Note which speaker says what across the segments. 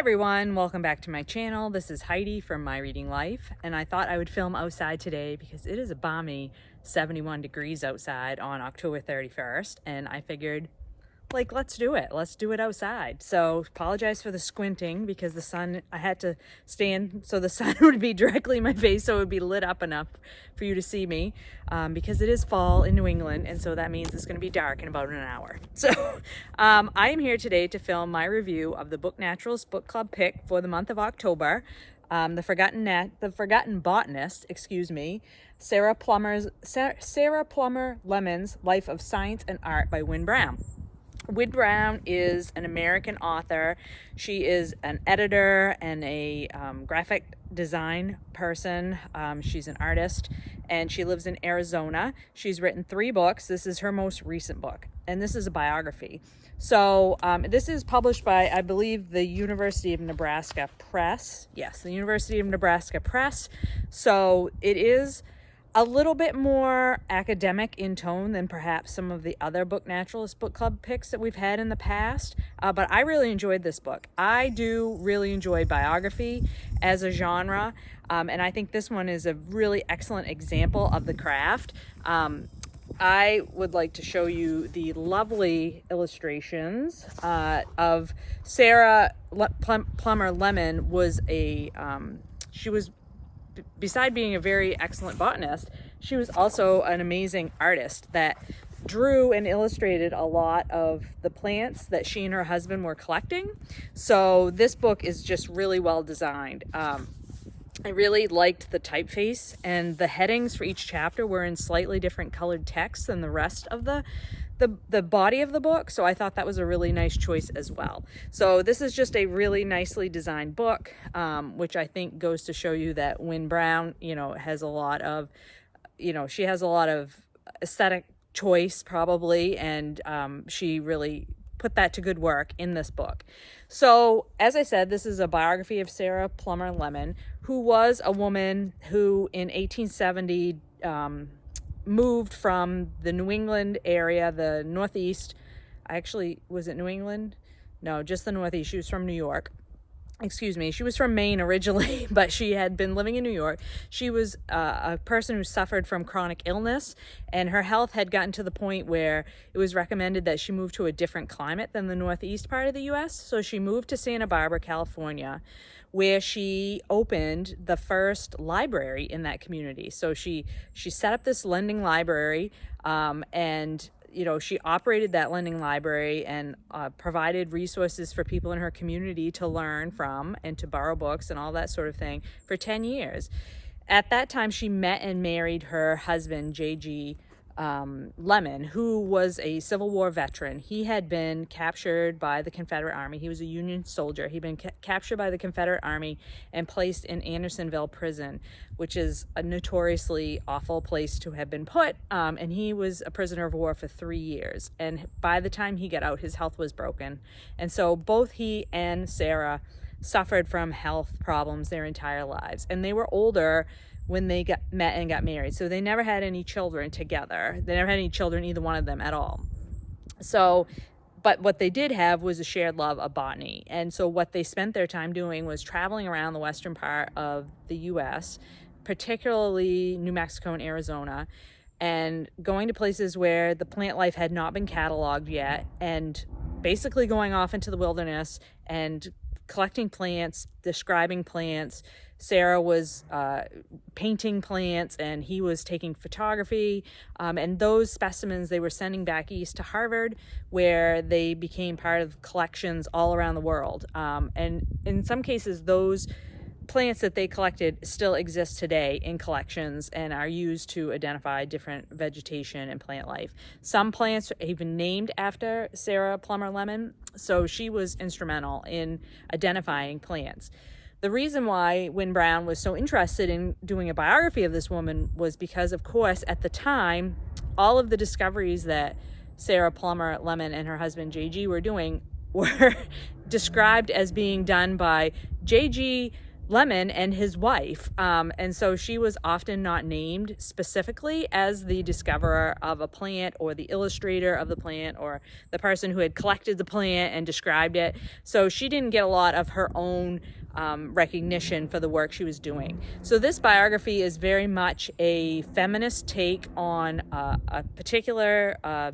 Speaker 1: everyone, welcome back to my channel. This is Heidi from My Reading Life, and I thought I would film outside today because it is a balmy 71 degrees outside on October 31st, and I figured, let's do it. Let's do it outside. So apologize for the squinting because the sun, I had to stand so the sun would be directly in my face so it would be lit up enough for you to see me, because it is fall in New England, and so that means it's going to be dark in about an hour. So I am here today to film my review of the Book Naturalist Book Club pick for the month of October, the Forgotten Botanist, Sarah Plummer Lemmon's Life of Science and Art by Wynne Brown. Wynne Brown is an American author. She is an editor and a graphic design person. She's an artist, and she lives in Arizona. She's written 3 books. This is her most recent book, and this is a biography. So this is published by, I believe, the University of Nebraska Press. Yes, the University of Nebraska Press. So it is a little bit more academic in tone than perhaps some of the other Book Naturalist Book Club picks that we've had in the past, but I really enjoyed this book. I do really enjoy biography as a genre, and I think this one is a really excellent example of the craft. I would like to show you the lovely illustrations of Sarah Plummer Lemmon. She was, beside being a very excellent botanist, she was also an amazing artist that drew and illustrated a lot of the plants that she and her husband were collecting. So this book is just really well designed. I really liked the typeface, and the headings for each chapter were in slightly different colored text than the rest of the body of the book, so I thought that was a really nice choice as well. So this is just a really nicely designed book, which I think goes to show you that Wynne Brown, has a lot of, she has a lot of aesthetic choice probably, and she really put that to good work in this book. So, as I said, this is a biography of Sarah Plummer Lemmon, who was a woman who in 1870 moved from the New England area, the Northeast. Was it New England? No, just the Northeast. She was from New York. She was from Maine originally, but she had been living in New York. She was a person who suffered from chronic illness, and her health had gotten to the point where it was recommended that she move to a different climate than the Northeast part of the U.S. So she moved to Santa Barbara, California, where she opened the first library in that community. So she set up this lending library, and she operated that lending library and provided resources for people in her community to learn from and to borrow books and all that sort of thing for 10 years. At that time, she met and married her husband, J.G. Lemmon, who was a Civil War veteran. He had been captured by the Confederate Army. He was a Union soldier. He'd been captured by the Confederate Army and placed in Andersonville prison, which is a notoriously awful place to have been put. And he was a prisoner of war for 3 years. And by the time he got out, his health was broken. And so both he and Sarah suffered from health problems their entire lives. And they were older when they met and got married. So they never had any children together. They never had any children, either one of them, at all. So, but what they did have was a shared love of botany. And so what they spent their time doing was traveling around the western part of the U.S., particularly New Mexico and Arizona, and going to places where the plant life had not been cataloged yet, and basically going off into the wilderness and collecting plants, describing plants. Sarah was painting plants, and he was taking photography, and those specimens they were sending back east to Harvard, where they became part of collections all around the world. And in some cases, those plants that they collected still exist today in collections and are used to identify different vegetation and plant life. Some plants are even named after Sarah Plummer Lemmon, so she was instrumental in identifying plants. The reason why Wynne Brown was so interested in doing a biography of this woman was because, of course, at the time, all of the discoveries that Sarah Plummer Lemmon and her husband J.G. were doing were described as being done by J.G., Lemmon and his wife. And so she was often not named specifically as the discoverer of a plant or the illustrator of the plant or the person who had collected the plant and described it. So she didn't get a lot of her own recognition for the work she was doing. So this biography is very much a feminist take on a particular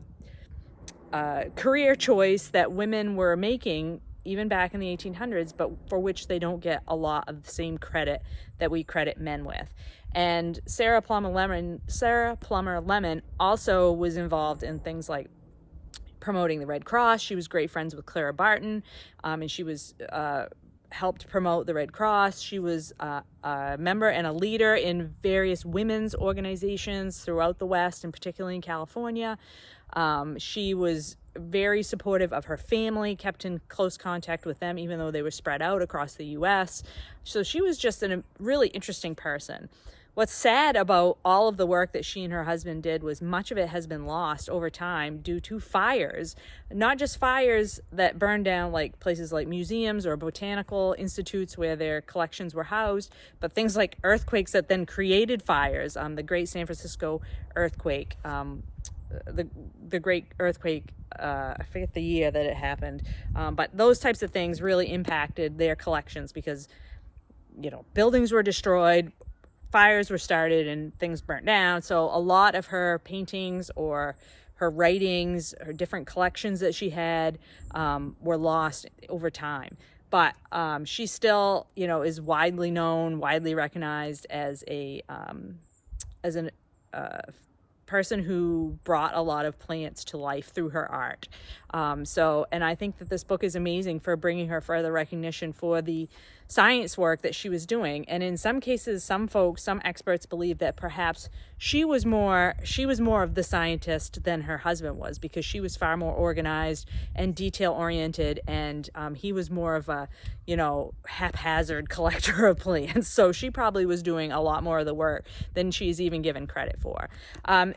Speaker 1: career choice that women were making even back in the 1800s, but for which they don't get a lot of the same credit that we credit men with. And Sarah Plummer Lemmon also was involved in things like promoting the Red Cross. She was great friends with Clara Barton, and she was helped promote the Red Cross. She was a member and a leader in various women's organizations throughout the West, and particularly in California. She was very supportive of her family, kept in close contact with them, even though they were spread out across the U.S. So she was just a really interesting person. What's sad about all of the work that she and her husband did was much of it has been lost over time due to fires, not just fires that burned down like places like museums or botanical institutes where their collections were housed, but things like earthquakes that then created fires. The Great San Francisco earthquake, the great earthquake, I forget the year that it happened, but those types of things really impacted their collections because, buildings were destroyed, fires were started, and things burnt down. So a lot of her paintings or her writings, her different collections that she had, were lost over time. But she still, is widely known, widely recognized as a person who brought a lot of plants to life through her art. And I think that this book is amazing for bringing her further recognition for the science work that she was doing. And in some cases, some experts believe that perhaps she was more of the scientist than her husband was, because she was far more organized and detail oriented, and he was more of a haphazard collector of plants. So she probably was doing a lot more of the work than she's even given credit for.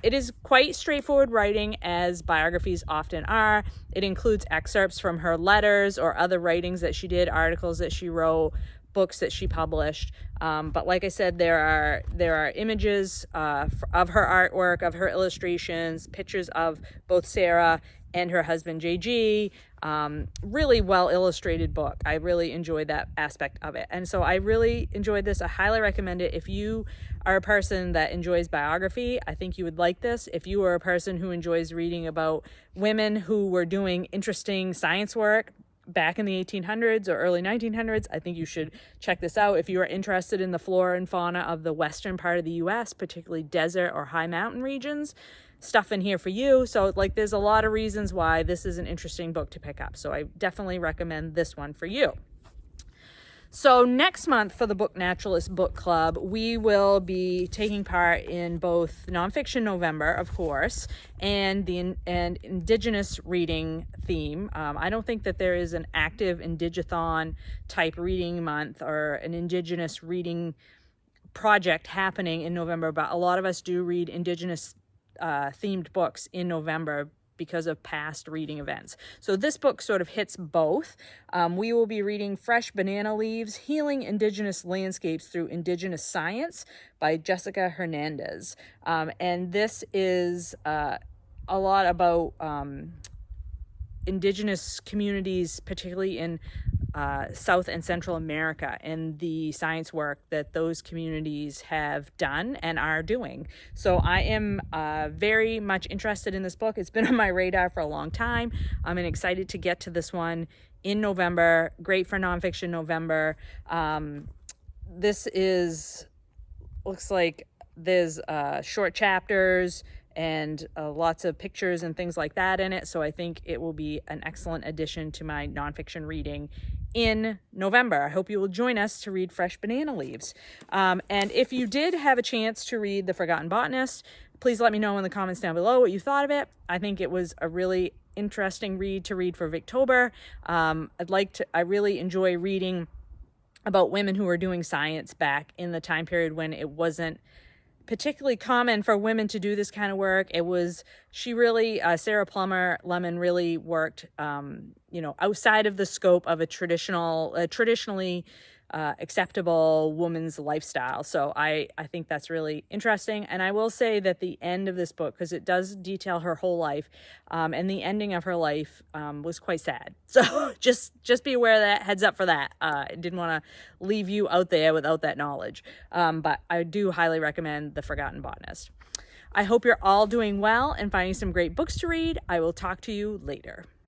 Speaker 1: It is quite straightforward writing, as biographies often are. It includes excerpts from her letters or other writings that she did, articles that she wrote, books that she published. But like I said, there are images of her artwork, of her illustrations, pictures of both Sarah and her husband JG. Really well illustrated book. I really enjoyed that aspect of it. And so I really enjoyed this. I highly recommend it. If you are a person that enjoys biography, I think you would like this. If you are a person who enjoys reading about women who were doing interesting science work back in the 1800s or early 1900s, I think you should check this out. If you are interested in the flora and fauna of the western part of the U.S., particularly desert or high mountain regions, stuff in here for you. So there's a lot of reasons why this is an interesting book to pick up. So I definitely recommend this one for you. So next month for the Book Naturalist Book Club, we will be taking part in both Nonfiction November, of course, and Indigenous reading theme. I don't think that there is an active Indigathon type reading month or an Indigenous reading project happening in November, but a lot of us do read Indigenous themed books in November because of past reading events. So this book sort of hits both. We will be reading Fresh Banana Leaves, Healing Indigenous Landscapes Through Indigenous Science by Jessica Hernandez. And this is a lot about Indigenous communities, particularly in South and Central America, and the science work that those communities have done and are doing. So I am very much interested in this book. It's been on my radar for a long time. I'm excited to get to this one in November. Great for Nonfiction November. This looks like there's short chapters and lots of pictures and things like that in it. So I think it will be an excellent addition to my nonfiction reading in November. I hope you will join us to read Fresh Banana Leaves. And if you did have a chance to read The Forgotten Botanist, please let me know in the comments down below what you thought of it. I think it was a really interesting read to read for Victober. I really enjoy reading about women who were doing science back in the time period when it wasn't particularly common for women to do this kind of work. Sarah Plummer Lemmon really worked, outside of the scope of a traditionally acceptable woman's lifestyle. So I think that's really interesting. And I will say that the end of this book, because it does detail her whole life, and the ending of her life was quite sad. So just be aware of that, heads up for that. I didn't want to leave you out there without that knowledge. But I do highly recommend The Forgotten Botanist. I hope you're all doing well and finding some great books to read. I will talk to you later.